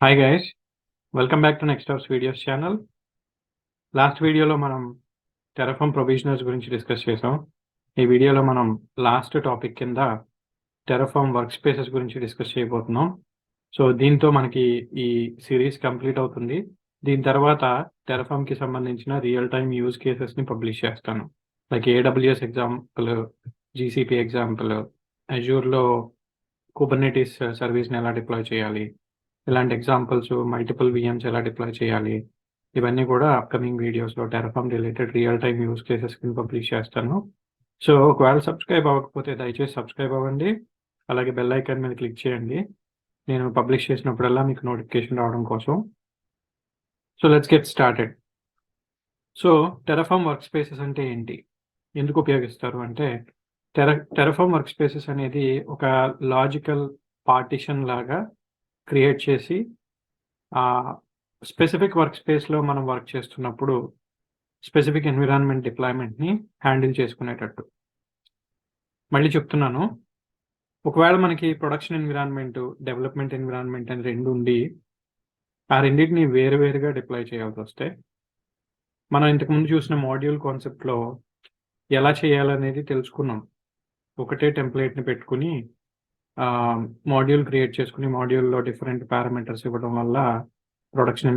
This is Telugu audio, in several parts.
Hi guys, welcome back to Nextops videos channel. Last వీడియోలో మనం టెరఫార్మ్ ప్రొవిజనర్స్ గురించి డిస్కస్ చేసాం. ఈ వీడియోలో మనం లాస్ట్ టాపిక్ కింద టెరఫార్మ్ వర్క్ స్పేసెస్ గురించి డిస్కస్ చేయబోతున్నాం. సో దీంతో మనకి ఈ సిరీస్ కంప్లీట్ అవుతుంది. దీని తర్వాత టెరఫార్మ్కి సంబంధించిన రియల్ టైమ్ యూజ్ కేసెస్ని పబ్లిష్ చేస్తాను. Like AWS example, GCP example, అజూర్లో కుబర్నెటీస్ సర్వీస్ని ఎలా డిప్లాయ్ చేయాలి, ఇలాంటి ఎగ్జాంపుల్స్, మల్టిపుల్ విఎమ్స్ ఎలా డిప్లాయ్ చేయాలి, ఇవన్నీ కూడా అప్కమింగ్ వీడియోస్లో Terraform related real time use cases కింద పబ్లిష్ చేస్తాను. సో ఒకవేళ సబ్స్క్రైబ్ అవ్వకపోతే దయచేసి సబ్స్క్రైబ్ అవ్వండి, అలాగే బెల్ ఐకాన్ మీద క్లిక్ చేయండి. నేను పబ్లిష్ చేసినప్పుడల్లా మీకు నోటిఫికేషన్ రావడం కోసం. So let's get started. So Terraform workspaces అంటే ఏంటి, ఎందుకు ఉపయోగిస్తారు అంటే, టెరఫార్మ్ వర్క్ స్పేసెస్ అనేది ఒక లాజికల్ పార్టిషన్ లాగా క్రియేట్ చేసి స్పెసిఫిక్ వర్క్ స్పేస్లో మనం వర్క్ చేస్తున్నప్పుడు స్పెసిఫిక్ ఎన్విరాన్మెంట్ డిప్లాయ్మెంట్ని హ్యాండిల్ చేసుకునేటట్టు. మళ్ళీ చెప్తున్నాను, ఒకవేళ మనకి ప్రొడక్షన్ ఎన్విరాన్మెంట్, డెవలప్మెంట్ ఎన్విరాన్మెంట్ అని రెండు ఉండి ఆ రెండింటిని వేరువేరుగా డిప్లాయ్ చేయాల్సి వస్తే, మనం ఇంతకుముందు చూసిన మాడ్యూల్ కాన్సెప్ట్లో ఎలా చేయాలనేది తెలుసుకున్నాం. ఒకటే టెంప్లెట్ని పెట్టుకుని మాడ్యూల్ క్రియేట్ చేసుకుని మాడ్యూల్లో డిఫరెంట్ పారామీటర్స్ ఇవ్వడం వల్ల ప్రొడక్షన్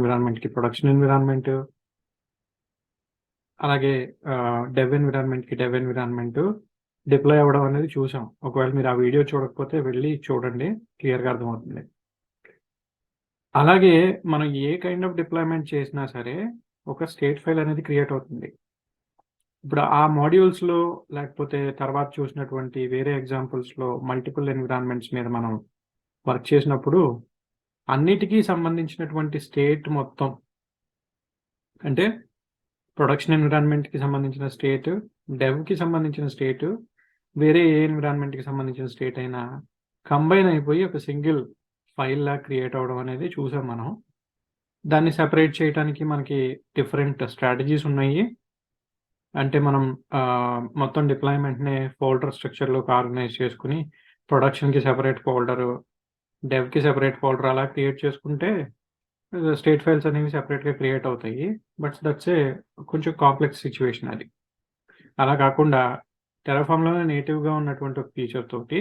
ఎన్విరాన్మెంట్, అలాగే డెవ్ ఎన్విరాన్మెంట్ డిప్లాయ్ అవ్వడం అనేది చూసాం. ఒకవేళ మీరు ఆ వీడియో చూడకపోతే వెళ్ళి చూడండి, క్లియర్గా అర్థమవుతుంది. అలాగే మనం ఏ కైండ్ ఆఫ్ డిప్లాయ్మెంట్ చేసినా సరే ఒక స్టేట్ ఫైల్ అనేది క్రియేట్ అవుతుంది. ఇప్పుడు ఆ మాడ్యూల్స్లో లేకపోతే తర్వాత చూసినటువంటి వేరే ఎగ్జాంపుల్స్లో మల్టిపుల్ ఎన్విరాన్మెంట్స్ మీద మనం వర్క్ చేసినప్పుడు అన్నిటికీ సంబంధించినటువంటి స్టేట్ మొత్తం, అంటే ప్రొడక్షన్ ఎన్విరాన్మెంట్కి సంబంధించిన స్టేట్, డెవ్కి సంబంధించిన స్టేట్, వేరే ఏ ఎన్విరాన్మెంట్కి సంబంధించిన స్టేట్ అయినా కంబైన్ అయిపోయి ఒక సింగిల్ ఫైల్ లా క్రియేట్ అవ్వడం అనేది చూసాం మనం. దాన్ని సెపరేట్ చేయడానికి మనకి డిఫరెంట్ స్ట్రాటజీస్ ఉన్నాయి. అంటే మనం మొత్తం డిప్లాయ్మెంట్ని ఫోల్డర్ స్ట్రక్చర్లోకి ఆర్గనైజ్ చేసుకుని ప్రొడక్షన్కి సెపరేట్ ఫోల్డరు, డెవ్కి సెపరేట్ ఫోల్డర్ అలా క్రియేట్ చేసుకుంటే స్టేట్ ఫైల్స్ అనేవి సెపరేట్గా క్రియేట్ అవుతాయి. బట్ దట్స్ ఏ కొంచెం కాంప్లెక్స్ సిచ్యువేషన్ అది. అలా కాకుండా టెరఫార్మ్లోనే నేటివ్గా ఉన్నటువంటి ఒక ఫీచర్ తోటి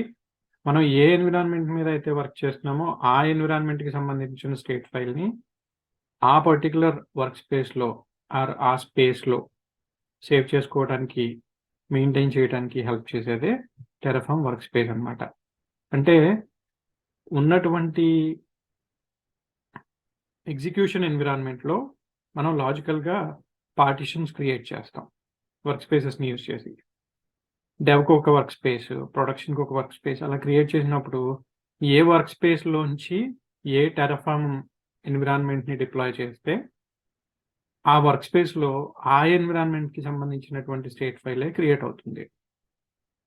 మనం ఏ ఎన్విరాన్మెంట్ మీద అయితే వర్క్ చేస్తున్నామో ఆ ఎన్విరాన్మెంట్కి సంబంధించిన స్టేట్ ఫైల్ని ఆ పర్టికులర్ వర్క్ స్పేస్లో ఆర్ ఆ స్పేస్లో సేవ్ చేసుకోవడానికి, మెయింటైన్ చేయడానికి హెల్ప్ చేసేదే టెరఫార్మ్ వర్క్ స్పేస్ అనమాట. అంటే ఉన్నటువంటి ఎగ్జిక్యూషన్ ఎన్విరాన్మెంట్లో మనం లాజికల్గా పార్టిషన్స్ క్రియేట్ చేస్తాం వర్క్ స్పేసెస్ని యూజ్ చేసి. డెవ్కి ఒక వర్క్ స్పేస్, ప్రొడక్షన్కి ఒక వర్క్ స్పేస్ అలా క్రియేట్ చేసినప్పుడు ఏ వర్క్ స్పేస్లోంచి ఏ టెరఫార్మ్ ఎన్విరాన్మెంట్ని డిప్లాయ్ చేస్తే ఆ వర్క్ స్పేస్లో ఆ ఎన్విరాన్మెంట్కి సంబంధించినటువంటి స్టేట్ ఫైలే క్రియేట్ అవుతుంది.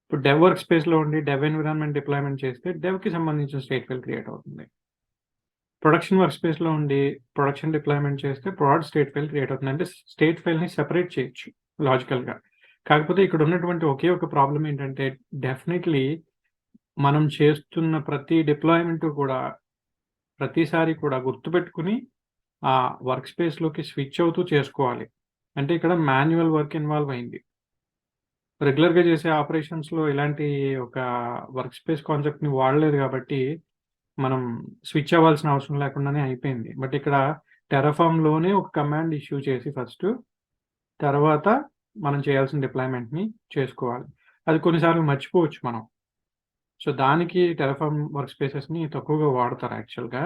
ఇప్పుడు డెవ్ వర్క్ స్పేస్లో ఉండి డెవ్ ఎన్విరాన్మెంట్ డిప్లాయ్మెంట్ చేస్తే డెవ్కి సంబంధించిన స్టేట్ ఫైల్ క్రియేట్ అవుతుంది. ప్రొడక్షన్ వర్క్ స్పేస్లో ఉండి ప్రొడక్షన్ డిప్లాయ్మెంట్ చేస్తే ప్రొడక్ట్ స్టేట్ ఫైల్ క్రియేట్ అవుతుంది. అంటే స్టేట్ ఫైల్ని సెపరేట్ చేయొచ్చు లాజికల్గా. కాకపోతే ఇక్కడ ఉన్నటువంటి ఒకే ఒక ప్రాబ్లం ఏంటంటే, డెఫినెట్లీ మనం చేస్తున్న ప్రతి డిప్లాయ్మెంట్ కూడా ప్రతిసారి కూడా గుర్తుపెట్టుకుని ఆ వర్క్ స్పేస్లోకి స్విచ్ అవుతూ చేసుకోవాలి. అంటే ఇక్కడ మాన్యువల్ వర్క్ ఇన్వాల్వ్ అయింది. రెగ్యులర్గా చేసే ఆపరేషన్స్లో ఇలాంటి ఒక వర్క్ స్పేస్ కాన్సెప్ట్ని వాడలేదు కాబట్టి మనం స్విచ్ అవ్వాల్సిన అవసరం లేకుండానే అయిపోయింది. బట్ ఇక్కడ టెరఫార్మ్లోనే ఒక కమాండ్ ఇష్యూ చేసి ఫస్ట్, తర్వాత మనం చేయాల్సిన డిప్లాయ్మెంట్ని చేసుకోవాలి. అది కొన్నిసార్లు మర్చిపోవచ్చు మనం. సో దానికి టెరఫార్మ్ వర్క్ స్పేసెస్ని తక్కువగా వాడతారు యాక్చువల్గా.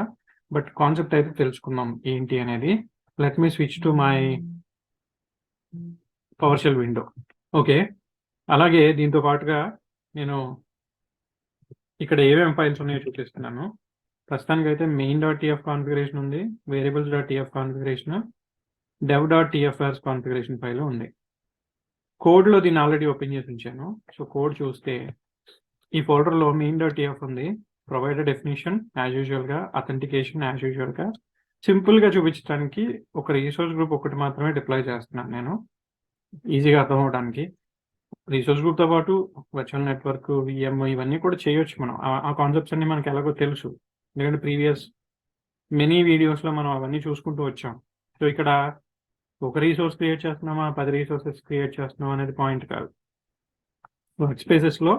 బట్ కాన్సెప్ట్ అయితే తెలుసుకుందాం ఏంటి అనేది. Let me switch to my PowerShell window. Okay, అలాగే దీంతో పాటుగా నేను ఇక్కడ ఏమేమి ఫైల్స్ ఉన్నాయో చూపిస్తున్నాను. ప్రస్తుతానికి అయితే main.tf కాన్ఫిగరేషన్ ఉంది, variables.tf configuration, dev.tfs configuration file ఉంది. కోడ్లో దీన్ని ఆల్రెడీ ఓపెన్ చేసి ఉంచాను. సో కోడ్ చూస్తే ఈ ఫోల్డర్లో main.tf ఉంది, ప్రొవైడర్ డెఫినేషన్ యాజ్ యూజువల్గా, అథెంటికేషన్ యాజ్ యూజువల్గా. సింపుల్గా చూపించడానికి ఒక రీసోర్స్ గ్రూప్ ఒకటి మాత్రమే డిప్లాయ్ చేస్తున్నాను నేను, ఈజీగా అర్థం అవడానికి. రీసోర్స్ గ్రూప్తో పాటు వర్చువల్ నెట్వర్క్, విఎం ఇవన్నీ కూడా చేయొచ్చు మనం. ఆ కాన్సెప్ట్స్ అన్ని మనకి ఎలాగో తెలుసు, ఎందుకంటే ప్రీవియస్ మెనీ వీడియోస్లో మనం అవన్నీ చూసుకుంటూ వచ్చాం. సో ఇక్కడ ఒక రీసోర్స్ క్రియేట్ చేస్తున్నామా, 10 రీసోర్సెస్ క్రియేట్ చేస్తున్నామా అనేది పాయింట్ కాదు. వర్క్ స్పేసెస్లో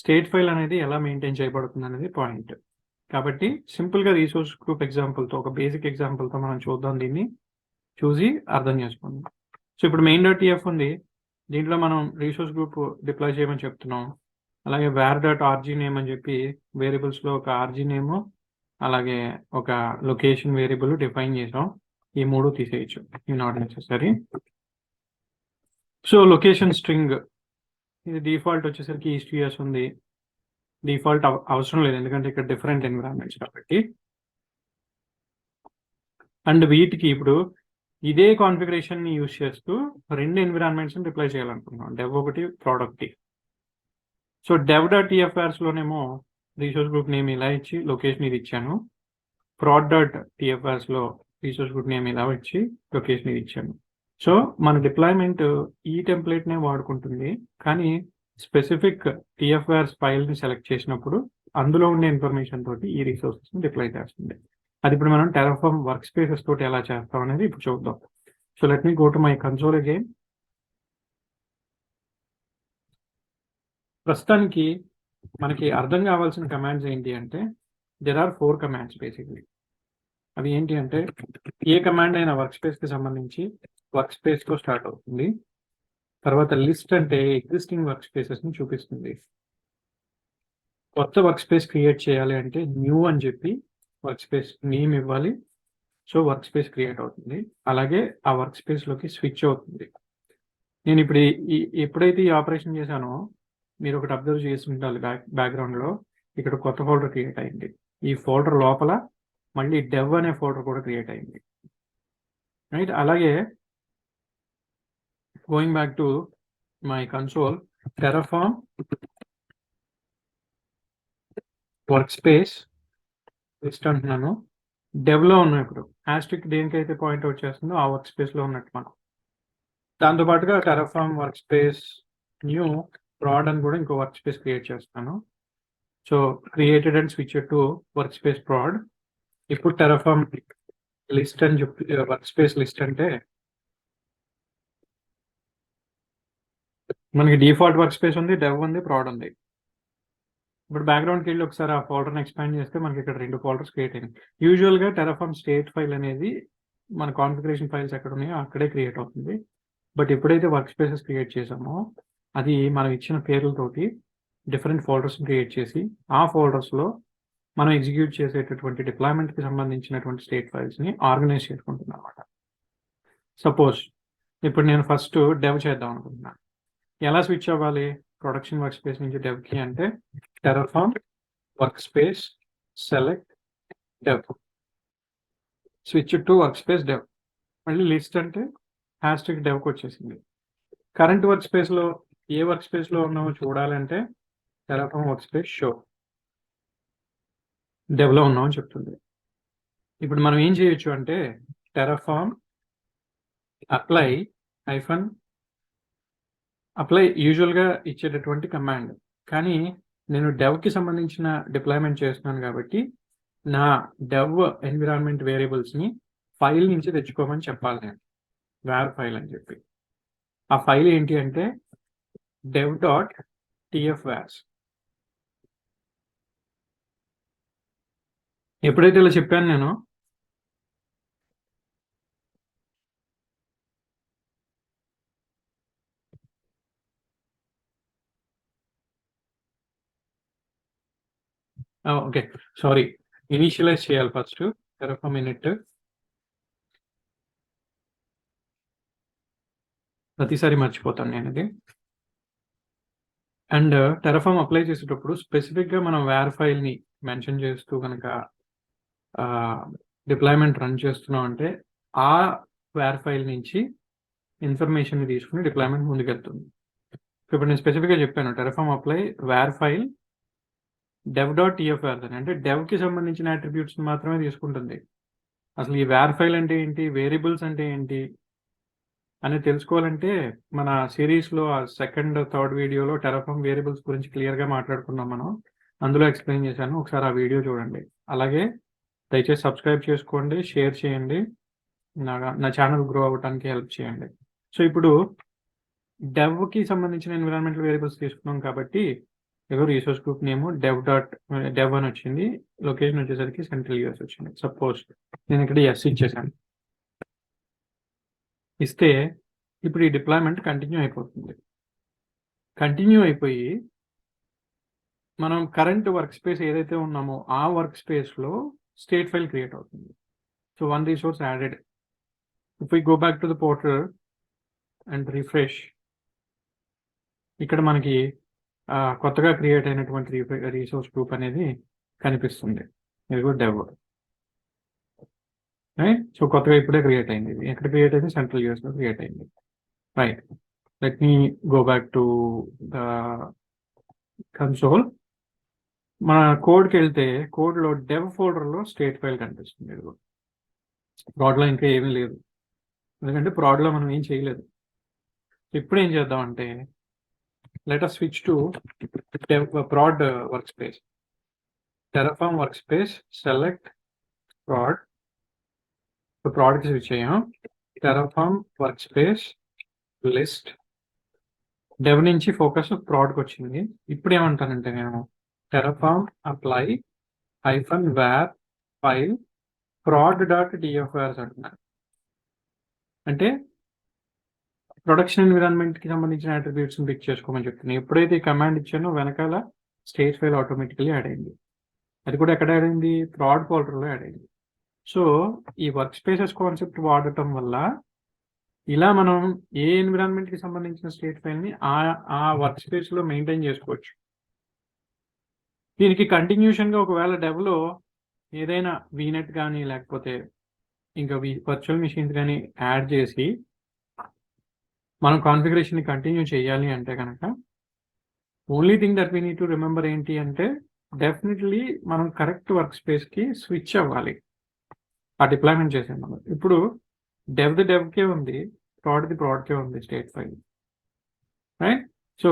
స్టేట్ ఫైల్ అనేది ఎలా మెయింటైన్ చేయబడుతుంది అనేది పాయింట్. కాబట్టి సింపుల్గా రీసోర్స్ గ్రూప్ ఎగ్జాంపుల్తో, ఒక బేసిక్ ఎగ్జాంపుల్తో మనం చూద్దాం, దీన్ని చూసి అర్థం చేసుకుందాం. సో ఇప్పుడు main.tf ఉంది, దీంట్లో మనం రీసోర్స్ గ్రూప్ డిప్లాయ్ చేయమని చెప్తున్నాం. అలాగే var.rg నేమ్ అని చెప్పి వేరియబుల్స్లో ఒక rg నేమ్, అలాగే ఒక లొకేషన్ వేరియబుల్ డిఫైన్ చేసాం. ఈ 3 తీసేయచ్చు, ఇవి not necessary. So location string ఇది డిఫాల్ట్ వచ్చేసరికి ఈస్ట్ యూఎస్ ఉంది. డిఫాల్ట్ అవసరం లేదు, ఎందుకంటే ఇక్కడ డిఫరెంట్ ఎన్విరాన్మెంట్స్ కాబట్టి. అండ్ వీటికి ఇప్పుడు ఇదే కాన్ఫిగరేషన్ ని యూజ్ చేస్తూ 2 ఎన్విరాన్మెంట్స్ డిప్లాయ్ చేయాలనుకుంటున్నాం, డెవ్ ఒకటి, ప్రోడక్ట్. సో dev.tfvars లోనేమో రీసోర్స్ గ్రూప్ నేమ్ ఇలా ఇచ్చి లొకేషన్ ఇది ఇచ్చాను. prod.tfvars లో రీసోర్స్ గ్రూప్ నేమ్ ఇలా ఇచ్చి లొకేషన్ ఇది ఇచ్చాను. సో మన డిప్లాయ్మెంట్ ఈ టెంప్లెట్ నే వాడుకుంటుంది, కానీ స్పెసిఫిక్ tfvars ఫైల్ ని సెలెక్ట్ చేసినప్పుడు అందులో ఉండే ఇన్ఫర్మేషన్ తోటి ఈ రిసోర్సెస్ ని డిప్లాయ్ చేస్తుంది. అది ఇప్పుడు మనం Terraform Workspaces తోటి ఎలా చేస్తాం అనేది ఇప్పుడు చూద్దాం. So let me go to my console again. ప్రస్తుతానికి మనకి అర్థం కావాల్సిన కమాండ్స్ ఏంటి అంటే, దెర్ ఆర్ 4 కమాండ్స్ బేసిక్లీ. అవి ఏంటి అంటే, ఏ కమాండ్ అయినా వర్క్ స్పేస్ కి సంబంధించి వర్క్ స్పేస్ తో స్టార్ట్ అవుతుంది. తర్వాత లిస్ట్ అంటే ఎగ్జిస్టింగ్ వర్క్ స్పేసెస్ ని చూపిస్తుంది. కొత్త వర్క్ స్పేస్ క్రియేట్ చేయాలి అంటే న్యూ అని చెప్పి వర్క్ స్పేస్ నేమ్ ఇవ్వాలి. సో వర్క్ స్పేస్ క్రియేట్ అవుతుంది. అలాగే ఆ వర్క్ స్పేస్ లోకి స్విచ్ అవుతుంది. నేను ఇప్పుడు ఎప్పుడైతే ఈ ఆపరేషన్ చేశానో మీరు ఒకటి అబ్జర్వ్ చేసి ఉండాలి, బ్యాక్గ్రౌండ్ లో ఇక్కడ కొత్త ఫోల్డర్ క్రియేట్ అయింది. ఈ ఫోల్డర్ లోపల మళ్ళీ dev అనే ఫోల్డర్ కూడా క్రియేట్ అయింది, రైట్. అలాగే going back to my console, Terraform Workspace list అంటున్నాను. డెవ్ లో ఉన్న ఇప్పుడు హ్యాష్ట్రిక్ దేనికైతే పాయింట్ అవుట్ చేస్తుందో ఆ వర్క్ స్పేస్ లో ఉన్నట్టు మనం. దాంతో పాటుగా Terraform Workspace న్యూ prod అని కూడా ఇంకో వర్క్ స్పేస్ క్రియేట్ చేస్తాను. So created and switch to work space prod. ఇప్పుడు Terraform లిస్ట్ అని చెప్పి వర్క్ స్పేస్ లిస్ట్ అంటే మనకి డిఫాల్ట్ వర్క్ స్పేస్ ఉంది, డెవ్ ఉంది, prod ఉంది. ఇప్పుడు బ్యాక్గ్రౌండ్కి వెళ్ళి ఒకసారి ఆ ఫోల్డర్ని ఎక్స్పాండ్ చేస్తే మనకి ఇక్కడ 2 ఫోల్డర్స్ క్రియేట్ అయింది. యూజువల్గా Terraform స్టేట్ ఫైల్ అనేది మన కాన్ఫిగరేషన్ ఫైల్స్ ఎక్కడ ఉన్నాయో అక్కడే క్రియేట్ అవుతుంది. బట్ ఎప్పుడైతే వర్క్ స్పేసెస్ క్రియేట్ చేసామో అది మనం ఇచ్చిన పేర్లతోటి డిఫరెంట్ ఫోల్డర్స్ క్రియేట్ చేసి ఆ ఫోల్డర్స్లో మనం ఎగ్జిక్యూట్ చేసేటటువంటి డిప్లాయ్మెంట్కి సంబంధించినటువంటి స్టేట్ ఫైల్స్ని ఆర్గనైజ్ చేసుకుంటున్నాం అనమాట. సపోజ్ ఇప్పుడు నేను ఫస్ట్ డెవ్ చేద్దాం అనుకుంటున్నాను. ఎలా స్విచ్ అవ్వాలి ప్రొడక్షన్ వర్క్ స్పేస్ నుంచి డెవ్కి అంటే Terraform Workspace select dev, switch to work space dev. మళ్ళీ లిస్ట్ అంటే హ్యాష్ట్యాగ్ డెవ్కి వచ్చేసింది. కరెంట్ వర్క్ స్పేస్లో ఏ వర్క్ స్పేస్లో ఉన్నామో చూడాలంటే Terraform Workspace షో, డెవ్లో ఉన్నామని చెప్తుంది. ఇప్పుడు మనం ఏం చేయొచ్చు అంటే Terraform అప్లై యూజువల్గా ఇచ్చేటటువంటి కమాండ్, కానీ నేను డెవ్కి సంబంధించిన డిప్లాయ్మెంట్ చేస్తున్నాను కాబట్టి నా డెవ్ ఎన్విరాన్మెంట్ వేరియబుల్స్ని ఫైల్ నుంచి తెచ్చుకోమని చెప్పాలి నేను, var ఫైల్ అని చెప్పి. ఆ ఫైల్ ఏంటి అంటే dev.tfvars. ఎప్పుడైతే ఇలా చెప్పాను నేను, ఓకే సారీ, ఇనిషియలైజ్ చేయాలి ఫస్ట్ Terraform init. ప్రతిసారి మర్చిపోతాను నేను ఇది. అండ్ Terraform అప్లై చేసేటప్పుడు స్పెసిఫిక్గా మనం var ఫైల్ని మెన్షన్ చేస్తూ కనుక డిప్లాయ్మెంట్ రన్ చేస్తున్నాం అంటే ఆ var ఫైల్ నుంచి ఇన్ఫర్మేషన్ తీసుకుని డిప్లాయ్మెంట్ ముందుకెళ్తుంది. ఇప్పుడు నేను స్పెసిఫిక్గా చెప్పాను Terraform apply var file dev.tfvars అని, అంటే డెవ్కి సంబంధించిన అట్రిబ్యూట్స్ మాత్రమే తీసుకుంటుంది. అసలు ఈ var ఫైల్ అంటే ఏంటి, వేరియబుల్స్ అంటే ఏంటి అని తెలుసుకోవాలంటే మన సిరీస్లో సెకండ్ థర్డ్ వీడియోలో Terraform వేరియబుల్స్ గురించి క్లియర్గా మాట్లాడుకున్నాం మనం, అందులో ఎక్స్ప్లెయిన్ చేశాను, ఒకసారి ఆ వీడియో చూడండి. అలాగే దయచేసి సబ్స్క్రైబ్ చేసుకోండి, షేర్ చేయండి, నా ఛానల్ గ్రో అవ్వడానికి హెల్ప్ చేయండి. సో ఇప్పుడు డెవ్కి సంబంధించిన ఎన్విరాన్మెంటల్ వేరియబుల్స్ తీసుకున్నాం కాబట్టి ఏదో రీసోర్స్ గ్రూప్ నేమ్ డెవ్ అని వచ్చింది, లొకేషన్ వచ్చేసరికి సెంట్రల్ యూఎస్ వచ్చింది. సపోజ్ నేను ఇక్కడ ఎస్ ఇచ్చేసాను. ఇస్తే ఇప్పుడు ఈ డిప్లాయ్మెంట్ కంటిన్యూ అయిపోతుంది. కంటిన్యూ అయిపోయి మనం కరెంట్ వర్క్ స్పేస్ ఏదైతే ఉన్నామో ఆ వర్క్ స్పేస్లో స్టేట్ ఫైల్ క్రియేట్ అవుతుంది. So one resource added. If we go back to the portal and refresh, ఇక్కడ మనకి కొత్తగా క్రియేట్ అయినటువంటి రీసోర్స్ గ్రూప్ అనేది కనిపిస్తుంది. ఇది కూడా డెవ్. సో కొత్తగా ఇప్పుడే క్రియేట్ అయింది. ఎక్కడ క్రియేట్ అయింది? సెంట్రల్ యూఎస్లో క్రియేట్ అయింది. Right, let me go back to the console. మన కోడ్కి వెళ్తే కోడ్లో డెవ్ ఫోల్డర్లో స్టేట్ ఫైల్ కనిపిస్తుంది. ఇది కూడా ప్రాడ్లో ఇంకా ఏమీ లేదు, ఎందుకంటే ప్రాడ్లో మనం ఏం చేయలేదు. ఇప్పుడు ఏం చేద్దామంటే let us switch to prod workspace. Terraform workspace, select prod. So prod ki switch ayyam. Terraform workspace list. Dev nunchi focus prod ki vachindi. Ippudu em antanante nenu terraform apply -var file prod.dfrs antunna. అంటే ప్రొడక్షన్ ఎన్విరాన్మెంట్ కి సంబంధించిన అట్రిబ్యూట్స్ పిక్ చేసుకోమని చెప్తున్నాను. ఎప్పుడైతే ఈ కమాండ్ ఇచ్చానో వెనకాల స్టేట్ ఫైల్ ఆటోమేటికలీ యాడ్ అయింది. అది కూడా ఎక్కడ యాడ్ అయింది? ప్రాడ్ ఫోల్డర్లో యాడ్ అయింది. సో ఈ వర్క్ స్పేసెస్ కాన్సెప్ట్ వాడటం వల్ల ఇలా మనం ఏ ఎన్విరాన్మెంట్ కి సంబంధించిన స్టేట్ ఫైల్ ని ఆ వర్క్ స్పేస్ లో మెయింటైన్ చేసుకోవచ్చు. దీనికి కంటిన్యూషన్ గా ఒకవేళ డెవ్ లో ఏదైనా వీనెట్ కానీ లేకపోతే ఇంకా వర్చువల్ మిషన్స్ కానీ యాడ్ చేసి మనం కాన్ఫిగరేషన్ కంటిన్యూ చేయాలి అంటే కనుక only thing that we need to remember ఏంటి అంటే డెఫినెట్లీ మనం కరెక్ట్ వర్క్ స్పేస్కి స్విచ్ అవ్వాలి ఆ డిప్లాయ్మెంట్ చేసే మనం. ఇప్పుడు డెవ్కే ఉంది, ప్రాడ్కే ఉంది state file. Right, so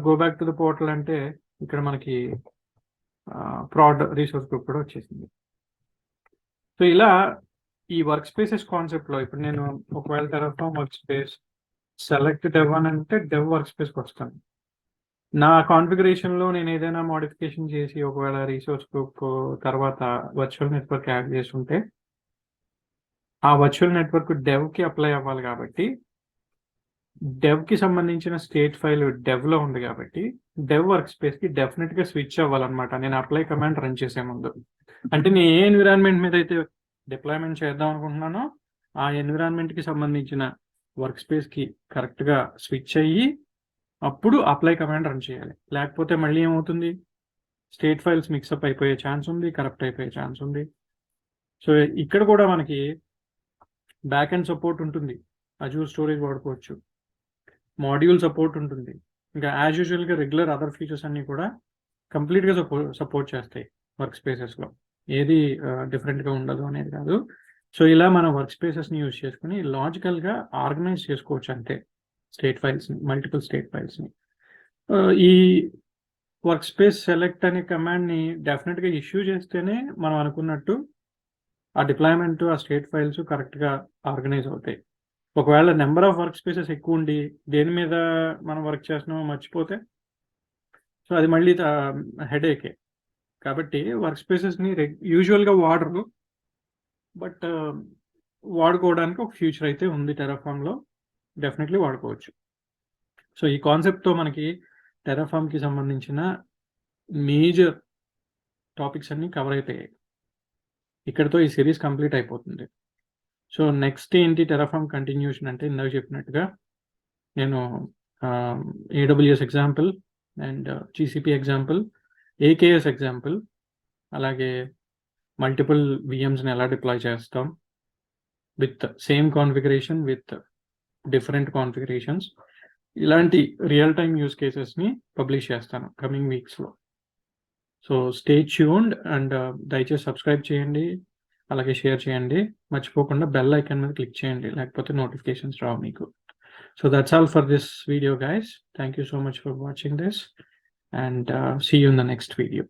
go back to the portal అంటే ఇక్కడ మనకి ప్రాడ్ రీసోర్స్ గ్రూప్ కూడా వచ్చేసింది. సో ఇలా ఈ వర్క్ స్పేసెస్ కాన్సెప్ట్లో ఇప్పుడు నేను ఒకవేళ Terraform work space select dev అని అంటే డెవ్ వర్క్ స్పేస్కి వస్తాను. నా కాన్ఫిగరేషన్లో నేను ఏదైనా మోడిఫికేషన్ చేసి ఒకవేళ రీసోర్స్ గ్రూప్ తర్వాత వర్చువల్ నెట్వర్క్ యాడ్ చేస్తుంటే ఆ వర్చువల్ నెట్వర్క్ డెవ్కి అప్లై అవ్వాలి కాబట్టి డెవ్కి సంబంధించిన స్టేట్ ఫైల్ డెవ్లో ఉంది కాబట్టి డెవ్ వర్క్ స్పేస్కి డెఫినెట్గా స్విచ్ అవ్వాలన్నమాట నేను అప్లై కమాండ్ రన్ చేసే ముందు. అంటే నేను ఏ ఎన్విరాన్మెంట్ మీద అయితే డిప్లాయ్మెంట్ చేద్దాం అనుకుంటున్నానో ఆ ఎన్విరాన్మెంట్కి సంబంధించిన వర్క్ స్పేస్కి కరెక్ట్గా స్విచ్ అయ్యి అప్పుడు అప్లై కమాండ్ రన్ చేయాలి. లేకపోతే మళ్ళీ ఏమవుతుంది? స్టేట్ ఫైల్స్ మిక్సప్ అయిపోయే ఛాన్స్ ఉంది, కరప్ట్ అయిపోయే ఛాన్స్ ఉంది. సో ఇక్కడ కూడా మనకి బ్యాక్ ఎండ్ సపోర్ట్ ఉంటుంది, అజూర్ స్టోరేజ్ వాడుకోవచ్చు, మాడ్యూల్ సపోర్ట్ ఉంటుంది, ఇంకా యాజ్ యూజువల్గా రెగ్యులర్ అదర్ ఫీచర్స్ అన్నీ కూడా కంప్లీట్గా సపోర్ట్ చేస్తాయి వర్క్ స్పేసెస్లో. ఏది డిఫరెంట్గా ఉండదు అనేది కాదు. సో ఇలా మన వర్క్ స్పేసెస్ని యూజ్ చేసుకుని లాజికల్గా ఆర్గనైజ్ చేసుకోవచ్చు అంటే స్టేట్ ఫైల్స్ని, మల్టిపుల్ స్టేట్ ఫైల్స్ని. ఈ వర్క్ స్పేస్ సెలెక్ట్ అనే కమాండ్ని డెఫినెట్గా ఇష్యూ చేస్తేనే మనం అనుకున్నట్టు ఆ డిప్లాయ్మెంట్ ఆ స్టేట్ ఫైల్స్ కరెక్ట్గా ఆర్గనైజ్ అవుతాయి. ఒకవేళ నెంబర్ ఆఫ్ వర్క్ స్పేసెస్ ఎక్కువ ఉండి దేని మీద మనం వర్క్ చేస్తున్నామో మర్చిపోతే సో అది మళ్ళీ హెడేకే. కాబట్టి వర్క్ స్పేసెస్ని యూజువల్గా వాడరు, బట్ వాడుకోవడానికి ఒక ఫ్యూచర్ అయితే ఉంది టెరాఫామ్లో, డెఫినెట్లీ వాడుకోవచ్చు. సో ఈ కాన్సెప్ట్తో మనకి టెరాఫామ్కి సంబంధించిన మేజర్ టాపిక్స్ అన్నీ కవర్ అయిపోయాయి. ఇక్కడతో ఈ సిరీస్ కంప్లీట్ అయిపోతుంది. సో నెక్స్ట్ ఏంటి టెరాఫామ్ కంటిన్యూషన్ అంటే ఇందాక చెప్పినట్టుగా నేను AWS example and GCP example, AKS example, అలాగే మల్టిపుల్ VMస్ని ఎలా డిప్లాయ్ చేస్తాం with same configuration with different configurations, ఇలాంటి రియల్ టైమ్ యూస్ కేసెస్ని పబ్లిష్ చేస్తాను కమింగ్ వీక్స్లో. సో స్టే ట్యూన్డ్ అండ్ దయచేసి సబ్స్క్రైబ్ చేయండి, అలాగే షేర్ చేయండి, మర్చిపోకుండా బెల్ ఐకాన్ మీద క్లిక్ చేయండి, లేకపోతే నోటిఫికేషన్స్ రావు మీకు. So that's all for this video guys. Thank you so much for watching this and see you in the next video.